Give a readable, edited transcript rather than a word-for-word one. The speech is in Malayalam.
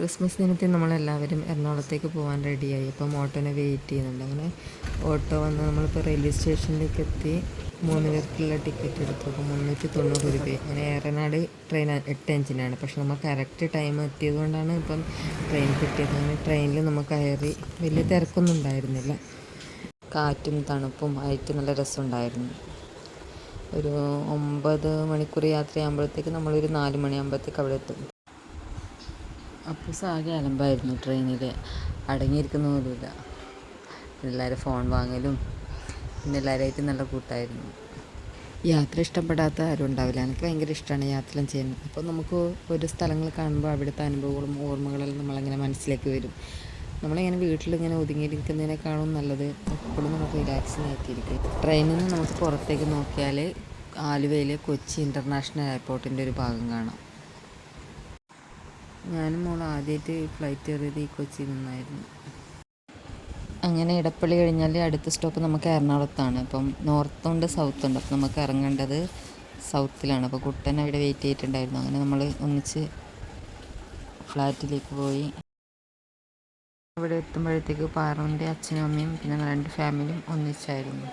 ക്രിസ്മസ് നിമിത്തം നമ്മളെല്ലാവരും എറണാകുളത്തേക്ക് പോകാൻ റെഡിയായി. അപ്പം ഓട്ടോനെ വെയിറ്റ് ചെയ്യുന്നുണ്ട്. അങ്ങനെ ഓട്ടോ വന്ന് നമ്മളിപ്പോൾ റെയിൽവേ സ്റ്റേഷനിലേക്ക് എത്തി. 3 പേർക്കുള്ള ടിക്കറ്റ് എടുത്തു. അപ്പോൾ 390 രൂപ. അങ്ങനെ ഏറനാട് ട്രെയിൻ 8:05-നാണ്. പക്ഷെ നമ്മൾ കറക്റ്റ് ടൈം എത്തിയത് കൊണ്ടാണ് ഇപ്പം ട്രെയിൻ കിട്ടിയത്. അങ്ങനെ ട്രെയിനിൽ നമ്മൾ കയറി. വലിയ തിരക്കൊന്നും ഉണ്ടായിരുന്നില്ല. കാറ്റും തണുപ്പും ആയിട്ട് നല്ല രസമുണ്ടായിരുന്നു. ഒരു 9 മണിക്കൂർ യാത്രയാകുമ്പോഴത്തേക്ക് നമ്മളൊരു 4 മണിയാകുമ്പോഴത്തേക്ക് അവിടെ എത്തും. അപ്പോൾ ആകെ അലമ്പായിരുന്നു. ട്രെയിനിൽ അടങ്ങിയിരിക്കുന്ന പോലുമില്ല. എല്ലാവരും ഫോൺ വാങ്ങലും പിന്നെ എല്ലാവരുമായിട്ട് നല്ല കൂട്ടായിരുന്നു. യാത്ര ഇഷ്ടപ്പെടാത്ത ആരും ഉണ്ടാവില്ല. എനിക്ക് ഭയങ്കര ഇഷ്ടമാണ് യാത്ര ചെയ്യുന്നത്. അപ്പോൾ നമുക്ക് ഒരു സ്ഥലങ്ങൾ കാണുമ്പോൾ അവിടുത്തെ അനുഭവങ്ങളും ഓർമ്മകളെല്ലാം നമ്മളങ്ങനെ മനസ്സിലേക്ക് വരും. നമ്മളിങ്ങനെ വീട്ടിലിങ്ങനെ ഒതുങ്ങിയിരിക്കുന്നതിനേക്കാളും നല്ലത് എപ്പോഴും നമ്മൾ റിലാക്സിങ് ആയിട്ടിരിക്കും. ട്രെയിനിൽ നിന്ന് നമുക്ക് പുറത്തേക്ക് നോക്കിയാൽ ആലുവയിലെ കൊച്ചി ഇൻ്റർനാഷണൽ എയർപോർട്ടിൻ്റെ ഒരു ഭാഗം കാണാം. ഞാനും മോൾ ആദ്യമായിട്ട് ഫ്ലൈറ്റ് കയറിയത് ഈ കൊച്ചിയിൽ നിന്നായിരുന്നു. അങ്ങനെ ഇടപ്പള്ളി കഴിഞ്ഞാൽ അടുത്ത സ്റ്റോപ്പ് നമുക്ക് എറണാകുളത്താണ്. അപ്പം നോർത്തുണ്ട് സൗത്തുണ്ട്. അപ്പം നമുക്ക് ഇറങ്ങേണ്ടത് സൗത്തിലാണ്. അപ്പോൾ കുട്ടൻ അവിടെ വെയിറ്റ് ചെയ്തിട്ടുണ്ടായിരുന്നു. അങ്ങനെ നമ്മൾ ഒന്നിച്ച് ഫ്ലാറ്റിലേക്ക് പോയി. അവിടെ എത്തുമ്പോഴത്തേക്ക് പാറുവിൻ്റെ അച്ഛനും അമ്മയും പിന്നെ 2 ഫാമിലിയും ഒന്നിച്ചായിരുന്നു.